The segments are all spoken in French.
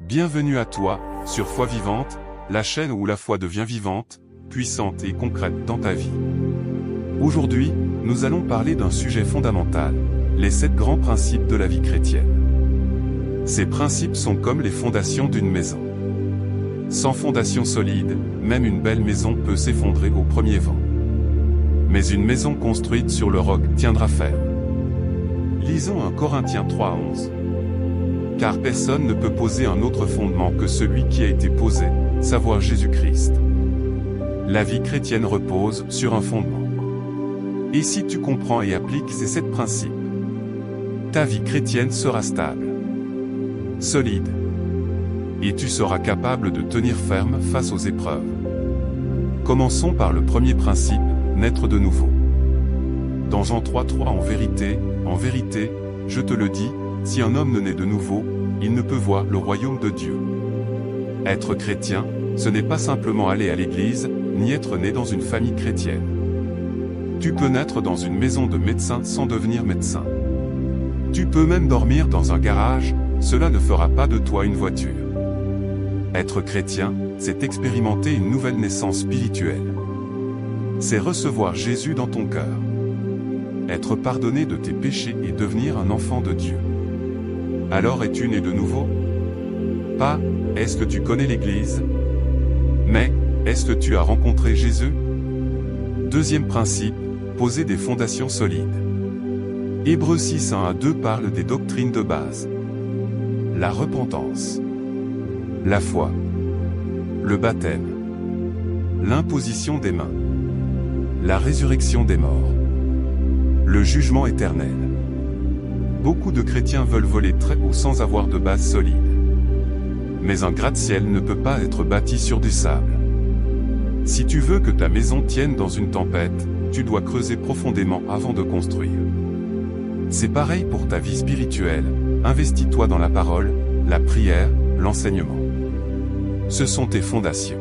Bienvenue à toi, sur Foi Vivante, la chaîne où la foi devient vivante, puissante et concrète dans ta vie. Aujourd'hui, nous allons parler d'un sujet fondamental, les 7 grands principes de la vie chrétienne. Ces principes sont comme les fondations d'une maison. Sans fondation solide, même une belle maison peut s'effondrer au premier vent. Mais une maison construite sur le roc tiendra ferme. Lisons 1 Corinthiens 3:11. Car personne ne peut poser un autre fondement que celui qui a été posé, savoir Jésus-Christ. La vie chrétienne repose sur un fondement. Et si tu comprends et appliques ces 7 principes, ta vie chrétienne sera stable, solide, et tu seras capable de tenir ferme face aux épreuves. Commençons par le premier principe, naître de nouveau. Dans Jean 3:3, en vérité, je te le dis, si un homme ne naît de nouveau, il ne peut voir le royaume de Dieu. Être chrétien, ce n'est pas simplement aller à l'église, ni être né dans une famille chrétienne. Tu peux naître dans une maison de médecin sans devenir médecin. Tu peux même dormir dans un garage, cela ne fera pas de toi une voiture. Être chrétien, c'est expérimenter une nouvelle naissance spirituelle. C'est recevoir Jésus dans ton cœur. Être pardonné de tes péchés et devenir un enfant de Dieu. Alors es-tu né de nouveau? Pas, est-ce que tu connais l'Église? Mais, est-ce que tu as rencontré Jésus? Deuxième principe, poser des fondations solides. Hébreux 6:1-2 parle des doctrines de base. La repentance, la foi, le baptême, l'imposition des mains, la résurrection des morts, le jugement éternel. Beaucoup de chrétiens veulent voler très haut sans avoir de base solide. Mais un gratte-ciel ne peut pas être bâti sur du sable. Si tu veux que ta maison tienne dans une tempête, tu dois creuser profondément avant de construire. C'est pareil pour ta vie spirituelle, investis-toi dans la parole, la prière, l'enseignement. Ce sont tes fondations.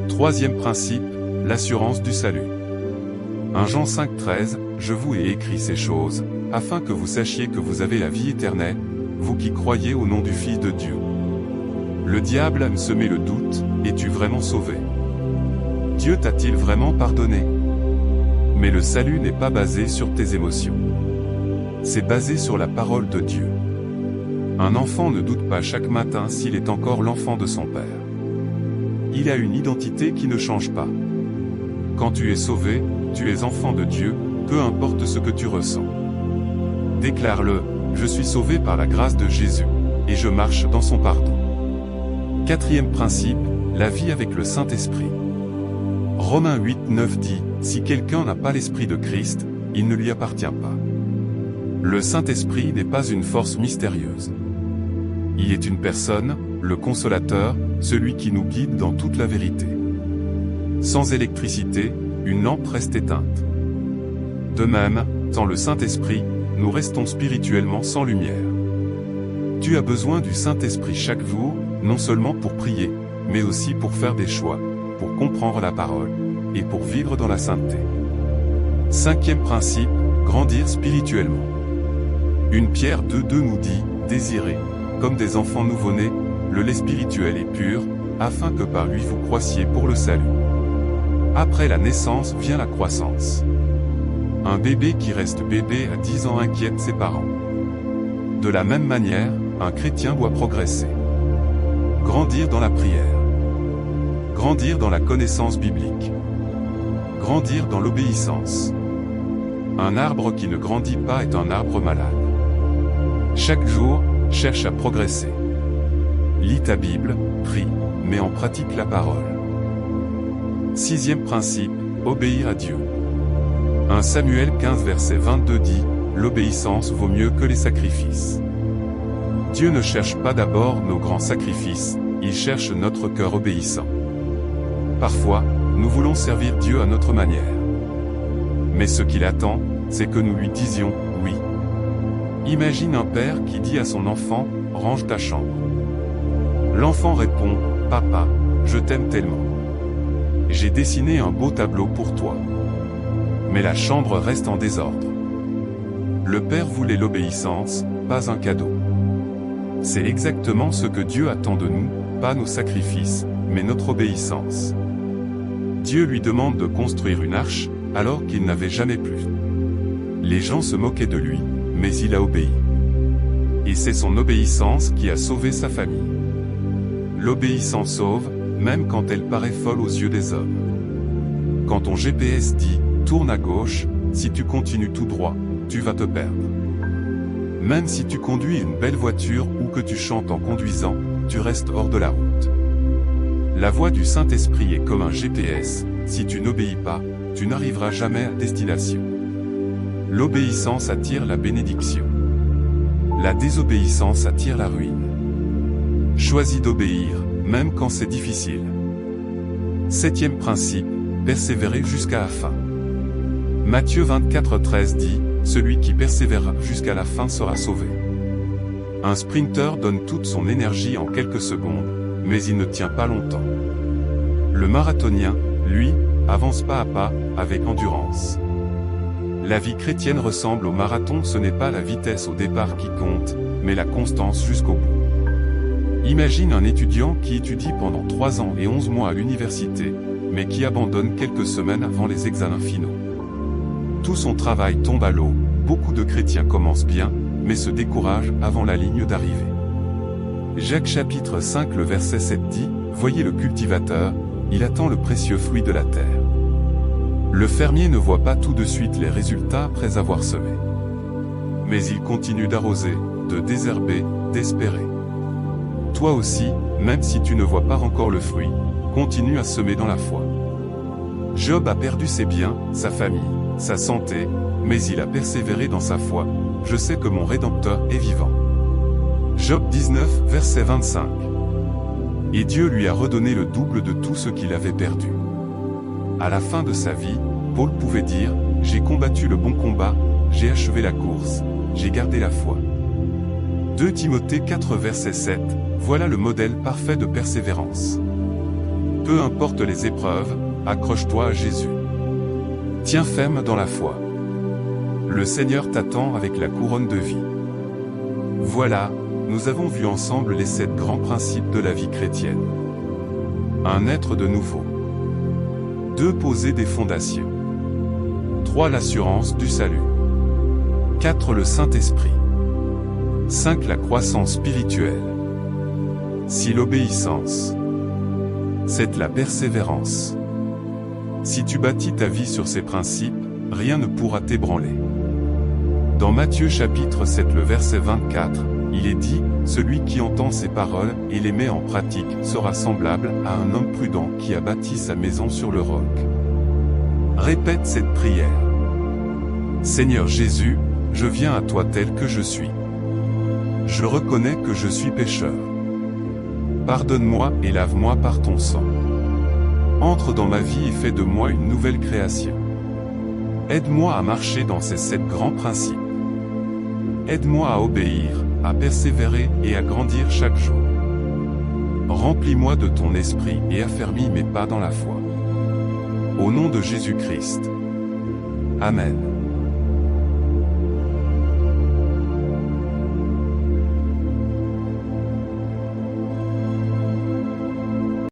Troisième principe, l'assurance du salut. 1 Jean 5:13, je vous ai écrit ces choses, afin que vous sachiez que vous avez la vie éternelle, vous qui croyez au nom du Fils de Dieu. Le diable aime semer le doute, es-tu vraiment sauvé? Dieu t'a-t-il vraiment pardonné? Mais le salut n'est pas basé sur tes émotions. C'est basé sur la parole de Dieu. Un enfant ne doute pas chaque matin s'il est encore l'enfant de son père. Il a une identité qui ne change pas. Quand tu es sauvé, tu es enfant de Dieu, peu importe ce que tu ressens. Déclare-le, je suis sauvé par la grâce de Jésus, et je marche dans son pardon. Quatrième principe, la vie avec le Saint-Esprit. Romains 8:9 dit, si quelqu'un n'a pas l'Esprit de Christ, il ne lui appartient pas. Le Saint-Esprit n'est pas une force mystérieuse. Il est une personne, le consolateur, celui qui nous guide dans toute la vérité. Sans électricité, une lampe reste éteinte. De même, sans le Saint-Esprit, nous restons spirituellement sans lumière. Tu as besoin du Saint-Esprit chaque jour, non seulement pour prier, mais aussi pour faire des choix, pour comprendre la parole, et pour vivre dans la sainteté. Cinquième principe, grandir spirituellement. 1 Pierre 2:2 nous dit, désirez, comme des enfants nouveau-nés, le lait spirituel et pur, afin que par lui vous croissiez pour le salut. Après la naissance vient la croissance. Un bébé qui reste bébé à 10 ans inquiète ses parents. De la même manière, un chrétien doit progresser. Grandir dans la prière. Grandir dans la connaissance biblique. Grandir dans l'obéissance. Un arbre qui ne grandit pas est un arbre malade. Chaque jour, cherche à progresser. Lis ta Bible, prie, mets en pratique la parole. Sixième principe, obéir à Dieu. 1 Samuel 15 verset 22 dit, l'obéissance vaut mieux que les sacrifices. Dieu ne cherche pas d'abord nos grands sacrifices, il cherche notre cœur obéissant. Parfois, nous voulons servir Dieu à notre manière. Mais ce qu'il attend, c'est que nous lui disions « oui ». Imagine un père qui dit à son enfant « range ta chambre ». L'enfant répond « Papa, je t'aime tellement. J'ai dessiné un beau tableau pour toi. » Mais la chambre reste en désordre. Le père voulait l'obéissance, pas un cadeau. C'est exactement ce que Dieu attend de nous, pas nos sacrifices, mais notre obéissance. Dieu lui demande de construire une arche, alors qu'il n'avait jamais plu. Les gens se moquaient de lui, mais il a obéi. Et c'est son obéissance qui a sauvé sa famille. L'obéissance sauve, même quand elle paraît folle aux yeux des hommes. Quand ton GPS dit « tourne à gauche », si tu continues tout droit, tu vas te perdre. Même si tu conduis une belle voiture ou que tu chantes en conduisant, tu restes hors de la route. La voix du Saint-Esprit est comme un GPS, si tu n'obéis pas, tu n'arriveras jamais à destination. L'obéissance attire la bénédiction. La désobéissance attire la ruine. Choisis d'obéir, même quand c'est difficile. 7e principe, persévérer jusqu'à la fin. Matthieu 24:13 dit, « Celui qui persévérera jusqu'à la fin sera sauvé. » Un sprinter donne toute son énergie en quelques secondes, mais il ne tient pas longtemps. Le marathonien, lui, avance pas à pas, avec endurance. La vie chrétienne ressemble au marathon, ce n'est pas la vitesse au départ qui compte, mais la constance jusqu'au bout. Imagine un étudiant qui étudie pendant 3 ans et 11 mois à l'université, mais qui abandonne quelques semaines avant les examens finaux. Tout son travail tombe à l'eau, beaucoup de chrétiens commencent bien, mais se découragent avant la ligne d'arrivée. Jacques chapitre 5 le verset 7 dit, « Voyez le cultivateur, il attend le précieux fruit de la terre. » Le fermier ne voit pas tout de suite les résultats après avoir semé. Mais il continue d'arroser, de désherber, d'espérer. Toi aussi, même si tu ne vois pas encore le fruit, continue à semer dans la foi. Job a perdu ses biens, sa famille, sa santé, mais il a persévéré dans sa foi. Je sais que mon Rédempteur est vivant. Job 19, verset 25. Et Dieu lui a redonné le double de tout ce qu'il avait perdu. À la fin de sa vie, Paul pouvait dire, « J'ai combattu le bon combat, j'ai achevé la course, j'ai gardé la foi. » 2 Timothée 4 verset 7, voilà le modèle parfait de persévérance. Peu importe les épreuves, accroche-toi à Jésus. Tiens ferme dans la foi. Le Seigneur t'attend avec la couronne de vie. Voilà, nous avons vu ensemble les 7 grands principes de la vie chrétienne. 1. Être de nouveau. 2. Poser des fondations. 3. L'assurance du salut. 4. Le Saint-Esprit. 5. La croissance spirituelle. 6. L'obéissance. 7. La persévérance. Si tu bâtis ta vie sur ces principes, rien ne pourra t'ébranler. Dans Matthieu chapitre 7 le verset 24, il est dit, « Celui qui entend ces paroles et les met en pratique sera semblable à un homme prudent qui a bâti sa maison sur le roc. » Répète cette prière. Seigneur Jésus, je viens à toi tel que je suis. Je reconnais que je suis pécheur. Pardonne-moi et lave-moi par ton sang. Entre dans ma vie et fais de moi une nouvelle création. Aide-moi à marcher dans ces 7 grands principes. Aide-moi à obéir, à persévérer et à grandir chaque jour. Remplis-moi de ton esprit et affermis mes pas dans la foi. Au nom de Jésus-Christ. Amen.